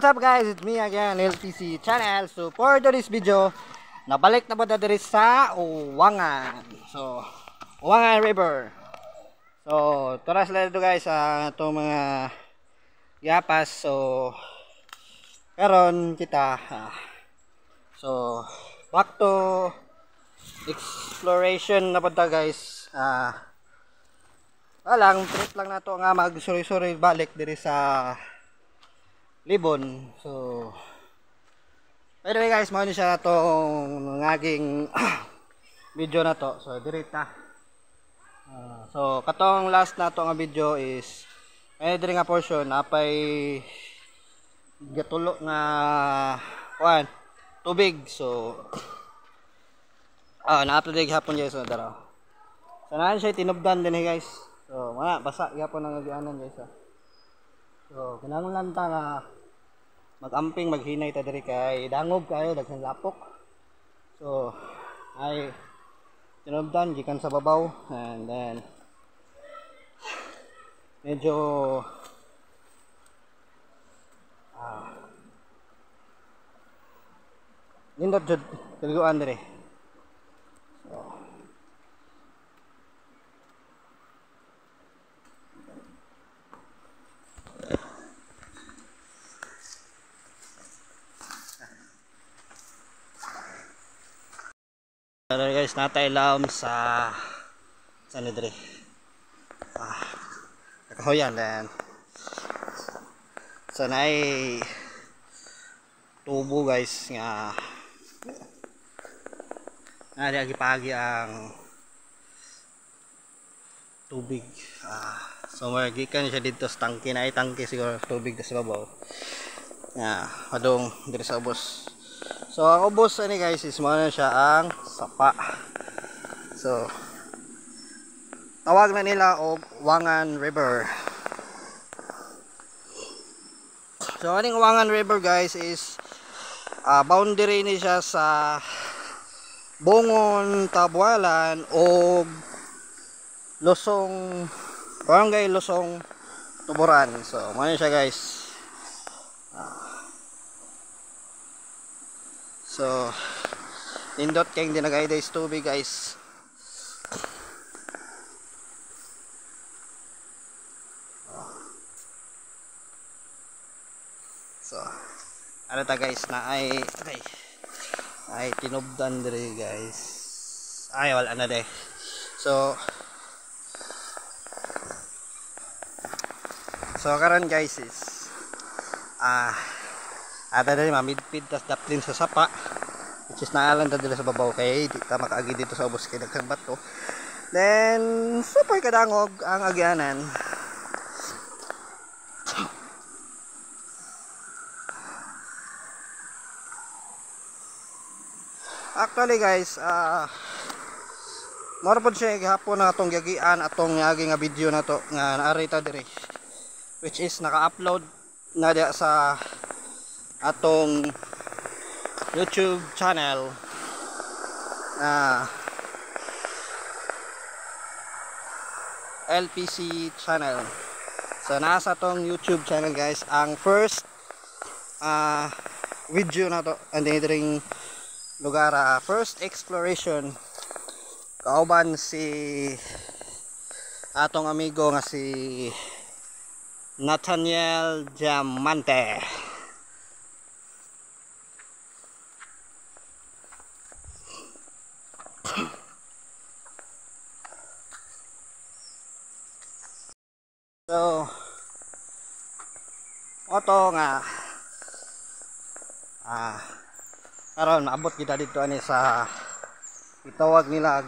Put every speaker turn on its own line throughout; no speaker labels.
What's up guys, it's me again, LTC channel. So for today's video, nabalik na po na diri sa Uwangan. So Uwangan River. So tara sila dito guys sa itong mga yapas. So karon kita so back to exploration na po ta guys. Walang trip lang na to nga mag-suri-suri balik diri sa Libon. So anyway guys, mao ni siya tong ngaging video na to. So dirita. So katong last na to nga video is ay diri nga portion napay gatulo nga kuan tubig. So na-upload gihapon guys na dara. So naan siya tinubdan din guys. So mga basa gihapon ang agianan guys. So kinahanglan ta nga mag-amping maghinay ta diri kay dangog kayo daghang lapok. So ay tinubdan gikan sa babaw and then medyo nindot jud tiliguan diri. So guys, natailam sa diri kakahoyan then so naay tubo guys nga gipagi ang tubig. So magikan siya dito sa tangke, na ay tangke siguro tubig sa babaw padung diri sa ubos. So ang ubos ani guys is mao na siya ang sapa. So tawag na nila og Uwangan River. So aning Uwangan River guys is boundary ni siya sa Bungon, Tabualan o Losong, Barangay Losong, Tuburan. So mao na siya guys. So nindot kayong dinagay days tubig guys. So ano ta guys na ay tinubdan diri guys. Ay wala na de. So karon guys is ata dali mamidpid tas daplin sa sapa which is naalan ta dili sa babaw kay di ta makaagi dito sa ubos kay daghang bato. Then super kadangog ang agyanan. Actually guys, mora pod siya gihapon na atong giagian atong yagi nga video na to nga naari ta diri which is naka-upload na dia sa atong YouTube channel LPC channel. So nasa tong YouTube channel guys ang first video na to and diring lugar first exploration kauban si atong amigo nga si Nathaniel Diamante. So oto nga karon maabot kita dito ani sa itawag nila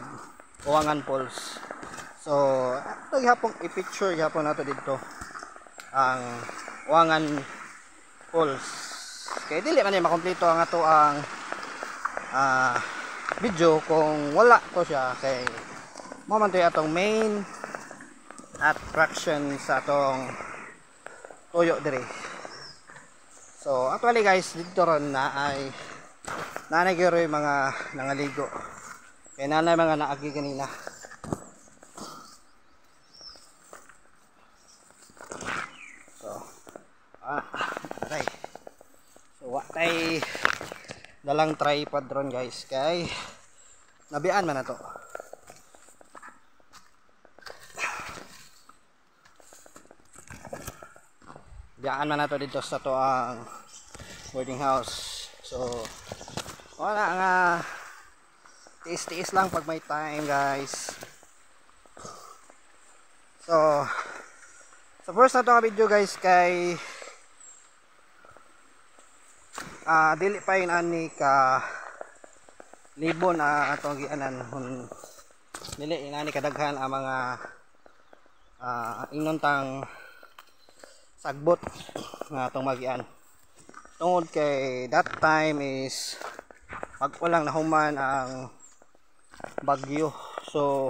Uwangan Falls. So ito gihapon i-picture gihapon nato dito ang Uwangan Falls. Kay dili man ni makompleto ang ato ang video kung wala to siya kay mo man to atong main attraction sa atong tuyo diri. So actually guys dito ron na ay nanagiro yung mga nangaligo kaya nanay mga naagi kanina. So okay. dalang tripod ron guys, kay nabian man na to. Diyan man na to dito sa to ang boarding house. So wala nga, tiis-tiis lang pag may time guys. So first na to nga video guys, kay dili pa yun ani ka libon atong gianan hun, dili inani kadaghan ang mga inuntang sagbot nga atong magian, tungod kay that time is pagkulang nahuman ang bagyo. So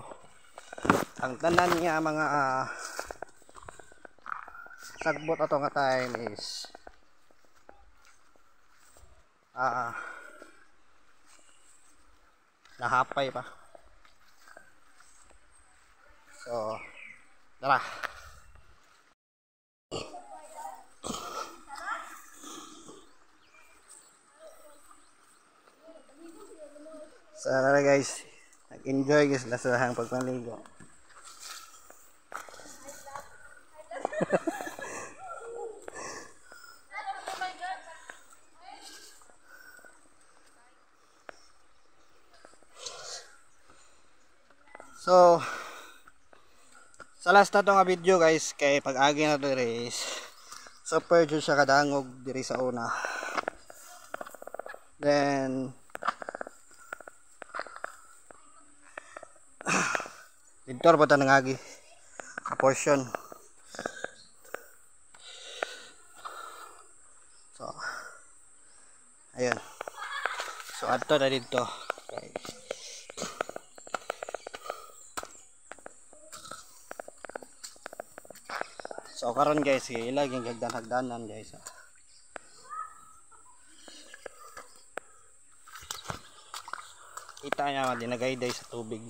ang tanan niya mga sagbot ato nga time is nahapay pa. So tara. So tara guys, nag-enjoy guys na sa hang pagpaligo. So sa last na to nga video guys, kay pag-agi na to is super jud siya kadangog diri sa una. Then dito ba ta nangagi a portion. So ayun, so adto na dito. Okay. So karon guys, ilag yung hagdan-hagdanan guys. Kita niya dinagayday sa tubig.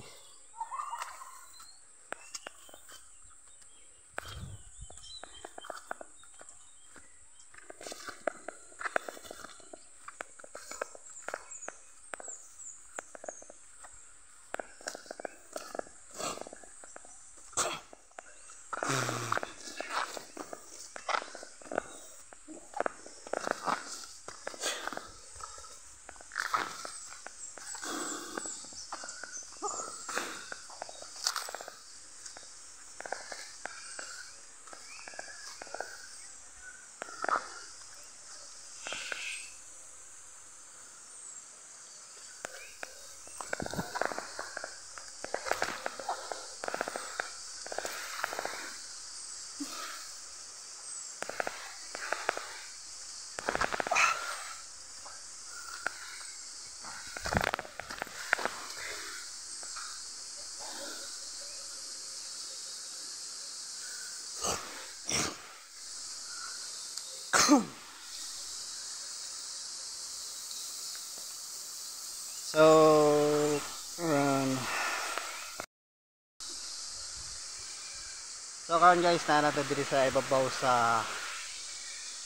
So karon guys, na nato diri sa ibabaw sa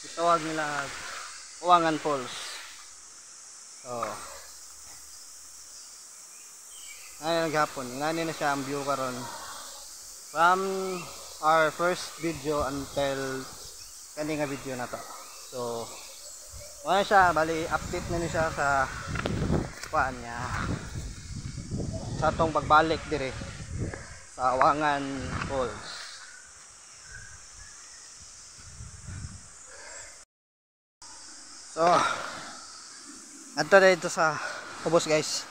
itawag nila Uwangan Falls. So ay naghapon, ngani na siya ang view karon from our first video until kani nga video na to. So wala siya, bali update na ni siya sa kuan niya sa atong pagbalik dire sa Uwangan Falls. So adto na dito sa ubos guys.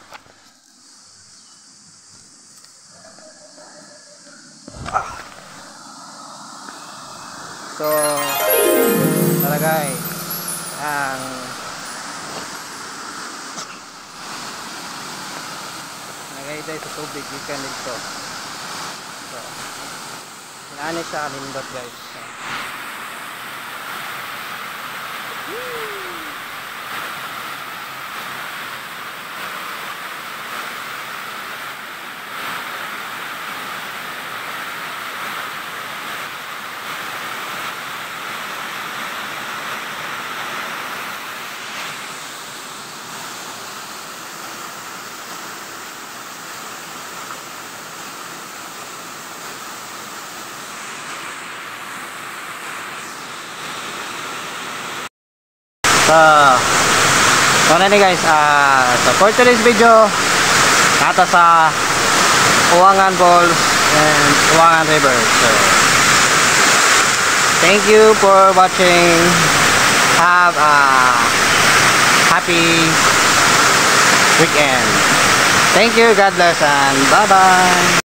So tara guys, ang nagayday sa tubig ikan dito. So naani siya kalindot guys. So, So na ni guys, so for today's video, nata sa Uwangan Falls and Uwangan River. So thank you for watching. Have a happy weekend. Thank you, God bless, and bye bye.